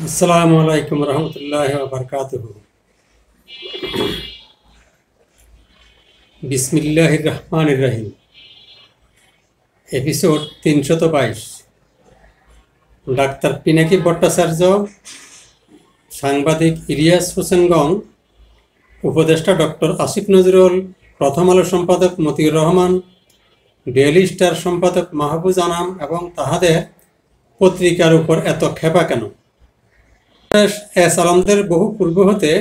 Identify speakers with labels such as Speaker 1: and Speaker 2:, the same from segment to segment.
Speaker 1: আসসালামু আলাইকুম রহমতুল্লাহি ওয়া বারাকাতুহু। বিসমিল্লাহির রহমানির রহিম। এপিসোড 322। ডাক্তার পিনাকি ভট্টাচার্য, সাংবাদিক ইলিয়াস হোসেন গং, উপদেষ্টা ডক্টর আসিফ নজরুল, প্রথম আলো সম্পাদক মতিউর রহমান, ডেইলি স্টার সম্পাদক মাহফুজ আনাম এবং তাহাদের পত্রিকার উপর এত ক্ষেপা কেন? এস আলমদের বহু পূর্ব হতে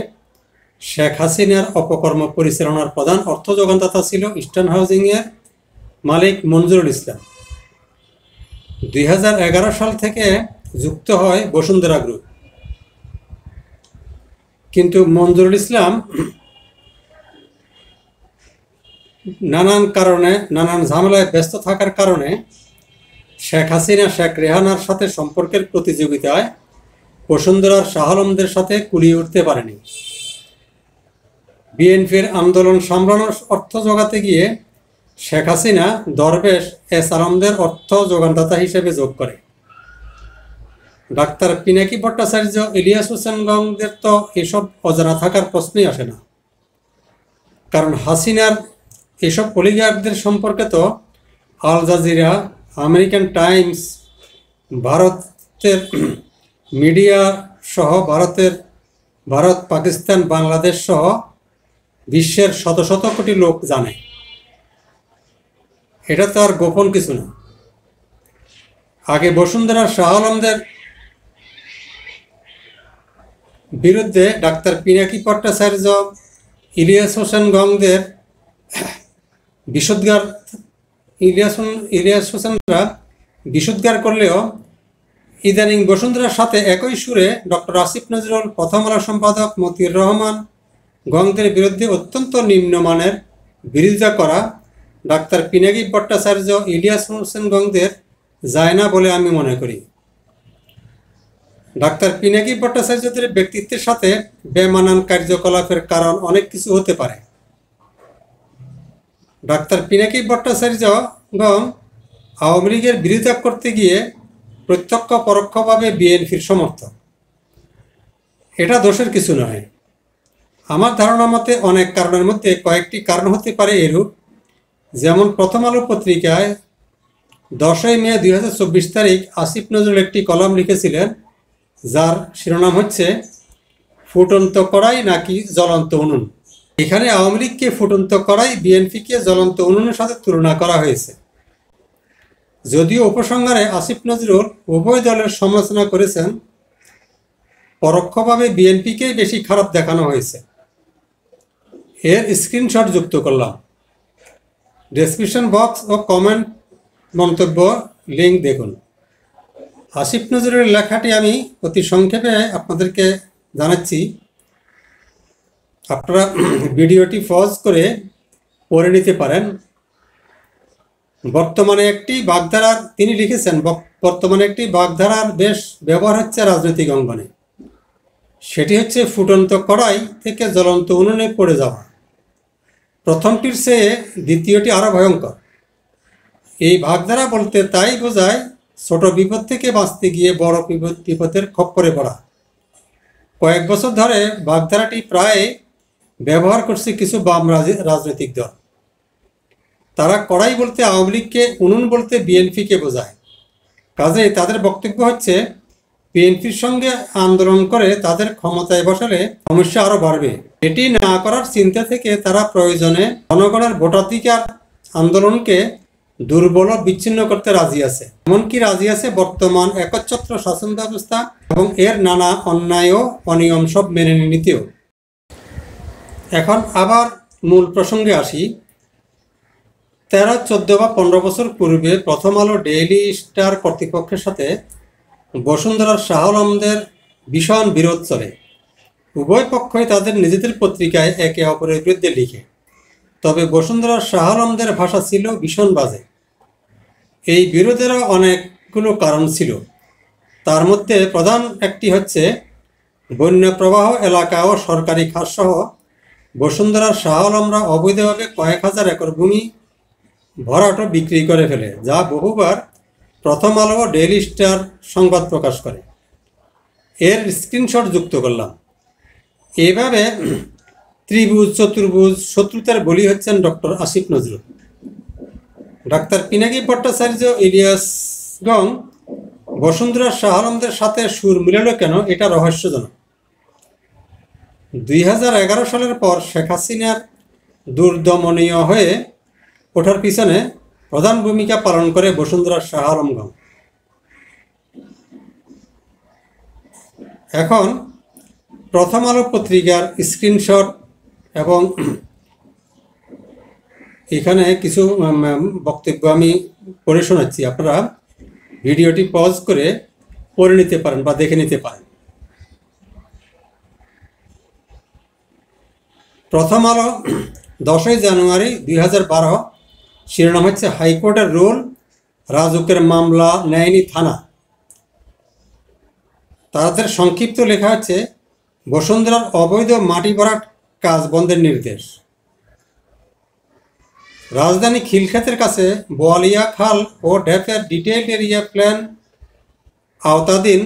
Speaker 1: শেখ হাসিনার অপকর্ম পরিচালনার প্রধান অর্থ যোগানদাতা ছিল ইস্টার্ন হাউজিংয়ের মালিক মঞ্জুরুল ইসলাম। 2011 সাল থেকে যুক্ত হয় বসুন্ধরা গ্রুপ, কিন্তু মঞ্জুরুল ইসলাম নানান কারণে নানান ঝামেলায় ব্যস্ত থাকার কারণে শেখ হাসিনা শেখ রেহানার সাথে সম্পর্কের প্রতিযোগিতায় বসুন্ধরার শাহ আলমদের সাথে কুলিয়ে উঠতে পারেনি। বিএনপির আন্দোলন সামলানোর অর্থ জোগাতে গিয়ে শেখ হাসিনা দরবেশ এস আলমদের অর্থ যোগানদাতা হিসেবে যোগ করে। ডাক্তার পিনাকি ভট্টাচার্য, ইলিয়াস হোসেন গংদের তো এসব অজানা থাকার প্রশ্নই আসে না, কারণ হাসিনার এসব অলিগার্কদের সম্পর্কে তো আল জাজিরা, আমেরিকান টাইমস, ভারতের মিডিয়া সহ ভারত, পাকিস্তান, বাংলাদেশ সহ বিশ্বের শত শত কোটি লোক জানে। এটা তো আর গোপন কিছু না। আগে বসুন্ধরার শাহ আলমদের বিরুদ্ধে ডাক্তার পিনাকি ভট্টাচার্য, ইলিয়াস হোসেন গংদের ইলিয়াস হোসেনরা বিশুদ্ধার করলেও ইদানিং বসুন্ধরার সাথে একই সুরে ডক্টর আসিফ নজরুল, প্রথম আলো সম্পাদক মতিউর রহমান গংদের বিরুদ্ধে অত্যন্ত নিম্নমানের বিরোধিতা করা ডাক্তার পিনাকি ভট্টাচার্য, ইলিয়াস হোসেন গংদের যায় না বলে আমি মনে করি। ডাক্তার পিনাকি ভট্টাচার্যদের ব্যক্তিত্বের সাথে বেমানান কার্যকলাপের কারণ অনেক কিছু হতে পারে। ডাক্তার পিনাকি ভট্টাচার্য গং আওয়ামী লীগের বিরোধিতা করতে গিয়ে প্রত্যক্ষ পরোক্ষভাবে বিএনপির সমর্থক। এটা দোষের কিছু নয়। আমার ধারণা মতে অনেক কারণের মধ্যে কয়েকটি কারণ হতে পারে এরূপ। যেমন, প্রথম আলো পত্রিকায় 10 মে 2024 তারিখ আসিফ নজরুল একটি কলাম লিখেছিলেন, যার শিরোনাম হচ্ছে ফুটন্ত কড়াই নাকি জ্বলন্ত উনুন। এখানে আওয়ামী লীগকে ফুটন্ত কড়াই, বিএনপিকে জ্বলন্ত উনুনের সাথে তুলনা করা হয়েছে। যদিও উপসংহারে আসিফ নজরুল উভয় দলের সমালোচনা করেছেন, পরোক্ষভাবে বিএনপিকেই বেশি খারাপ দেখানো হয়েছে। এর স্ক্রিনশট যুক্ত করলাম। ডেসক্রিপশন বক্স ও কমেন্ট মন্তব্য লিঙ্ক দেখুন। আসিফ নজরুলের লেখাটি আমি অতি সংক্ষেপে আপনাদেরকে জানাচ্ছি। আপনারা ভিডিওটি পজ করে পড়ে নিতে পারেন। তিনি লিখেছেন, বর্তমানে একটি বাগধারার বেশ ব্যবহার হচ্ছে রাজনৈতিক অঙ্গনে। সেটি হচ্ছে ফুটন্ত কড়াই থেকে জ্বলন্ত উনুনে পড়ে যাওয়া। প্রথমটির চেয়ে দ্বিতীয়টি আরও ভয়ঙ্কর। এই ভাগধারা বলতে তাই বোঝায় ছোট বিপদ থেকে বাঁচতে গিয়ে বড় বিপদের খপ্পরে পড়া। কয়েক বছর ধরে ভাগধারাটি প্রায় ব্যবহার করছে কিছু বাম রাজনৈতিক দল। তারা কড়াই বলতে আওয়ামী লীগকে, উনুন বলতে বিএনপিকে বোঝায়। কাজেই তাদের বক্তব্য হচ্ছে, বিএনপির সঙ্গে আন্দোলন করে তাদের ক্ষমতায় বসালে সমস্যা আরও বাড়বে। এটি না করার চিন্তা থেকে তারা প্রয়োজনে জনগণের ভোটাধিকার আন্দোলনকে দুর্বল ও বিচ্ছিন্ন করতে রাজি আছে। এমনকি রাজি আছে বর্তমান একচ্ছত্র শাসন ব্যবস্থা এবং এর নানা অন্যায় ও অনিয়ম সব মেনে নিতেও। এখন আবার মূল প্রসঙ্গে আসি। 13, 14 বা 15 বছর পূর্বে প্রথম আলো, ডেইলি স্টার কর্তৃপক্ষের সাথে বসুন্ধরার শাহ আলমদের ভীষণ বিরোধ চলে। উভয় পক্ষই তাদের নিজেদের পত্রিকায় একে অপরের বিরুদ্ধে লিখে। তবে বসুন্ধরার শাহ আলমদের ভাষা ছিল ভীষণ বাজে। এই বিরোধেরও অনেকগুলো কারণ ছিল। তার মধ্যে প্রধান একটি হচ্ছে, বন্যা প্রবাহ এলাকা ও সরকারি খাসসহ বসুন্ধরার শাহ আলমরা অবৈধভাবে কয়েক হাজার একর ভূমি ভরাট বিক্রি করে ফেলে, যা বহুবার প্রথম আলো ও ডেইলি স্টার সংবাদ প্রকাশ করে। এর স্ক্রিনশট যুক্ত করলাম। এভাবে ত্রিভুজ চতুর্ভুজ শত্রুতার বলি হচ্ছেন ডক্টর আসিফ নজরুল। ডাক্তার পিনাকি ভট্টাচার্য ইলিয়াসগঞ্জ বসুন্ধরা শাহ আলমদের সাথে সুর মিলালো কেন, এটা রহস্যজনক। 2011 সালের পর শেখ হাসিনার দুর্দমনীয় হয়ে ওঠার পিছনে প্রধান ভূমিকা পালন করে বসুন্ধরা শাহ আলমগঞ্জ। এখন প্রথম আলো পত্রিকার স্ক্রিনশট এবং এখানে কিছু বক্তব্য আমি পড়ে শোনাচ্ছি, আপনারা ভিডিওটি পজ করে পড়ে নিতে পারেন বা দেখে নিতে পারেন। প্রথম আলো 10 জানুয়ারি 2012, শিরোনাম হচ্ছে হাইকোর্টের রুল, রাজুকের মামলা নেয়নি থানা। তাদের সংক্ষিপ্ত লেখা হচ্ছে বসুন্ধরার অবৈধ মাটি ভরাট কাজ বন্ধের নির্দেশ। রাজধানী খিলক্ষেতের কাছে বোয়ালিয়া খাল ও ড্যাপের ডিটেইলড এরিয়া প্ল্যান আওতাধীন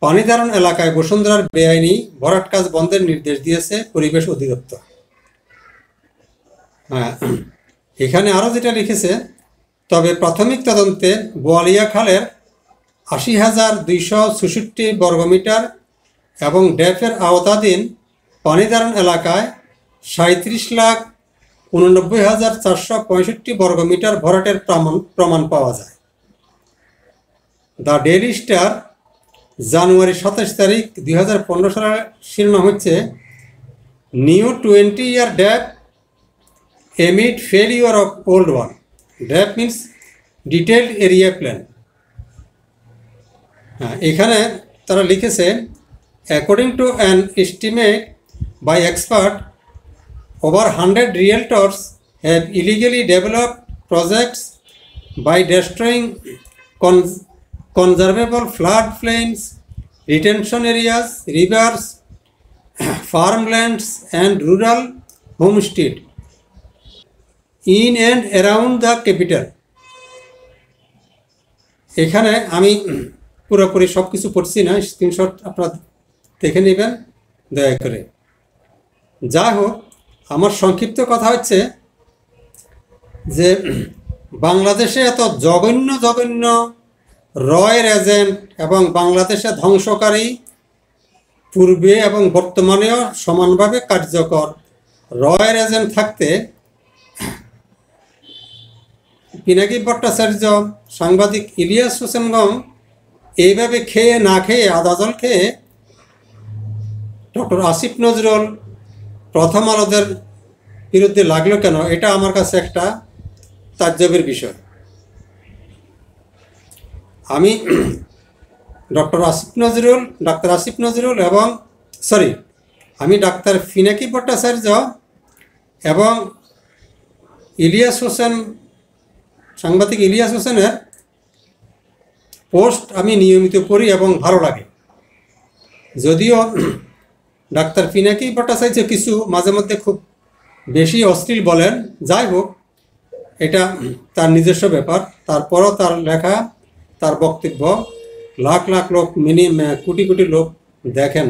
Speaker 1: পানিধারণ এলাকায় বসুন্ধরার বেআইনি ভরাট কাজ বন্ধের নির্দেশ দিয়েছে পরিবেশ অধিদপ্তর। হ্যাঁ, এখানে আরও যেটা লিখেছে, তবে প্রাথমিক তদন্তে বোয়ালিয়া খালের 80,266 বর্গমিটার এবং ড্যাপের আওতাধীন পানিধারণ এলাকায় 37,89,465 বর্গমিটার ভরাটের প্রমাণ পাওয়া যায়। দ্য ডেইলি স্টার জানুয়ারি 27 তারিখ 2015 সালের শিরোনাম হচ্ছে new 20-year DAP amid failure of old one. DAP means detailed area plan. এখানে তারা লিখেছে according to an estimate by expert, over 100 realtors have illegally developed projects by destroying conservable floodplains, retention areas, rivers, farmlands and rural homestead in and around the capital. এখানে আমি পুরোপুরি সব কিছু পড়ছি না, স্ক্রিনশট আপনারা দেখে নেবেন দয়া করে। যাই হোক, আমার সংক্ষিপ্ত কথা হচ্ছে যে বাংলাদেশে এত জঘন্য জঘন্য রয়ের এজেন্ট এবং বাংলাদেশে ধ্বংসকারী পূর্বে এবং বর্তমানেও সমানভাবে কার্যকর রয়ের এজেন্ট থাকতে পিনাকি ভট্টাচার্য, সাংবাদিক ইলিয়াস হোসেনগঞ্জ এইভাবে খেয়ে না খেয়ে আদা জল খেয়ে ডক্টর আসিফ নজরুল প্রথম আলোদের বিরুদ্ধে লাগলো কেন, এটা আমার কাছে একটা তাজ্জবের বিষয়। আমি ডাক্তার আসিফ নজরুল এবং আমি ডাক্তার পিনাকি ভট্টাচার্য এবং ইলিয়াস হোসেন, সাংবাদিক ইলিয়াস হোসেনের পোস্ট আমি নিয়মিত পড়ি এবং ভালো লাগে। যদিও ডাক্তার পিনাকি ভট্টাচার্য কিছু মাঝে মধ্যে খুব বেশি অশ্লীল বলেন, যাই হোক এটা তার নিজস্ব ব্যাপার। তারপরও তার লেখা, তার বক্তব্য লাখ লাখ লোক, কোটি কোটি লোক দেখেন।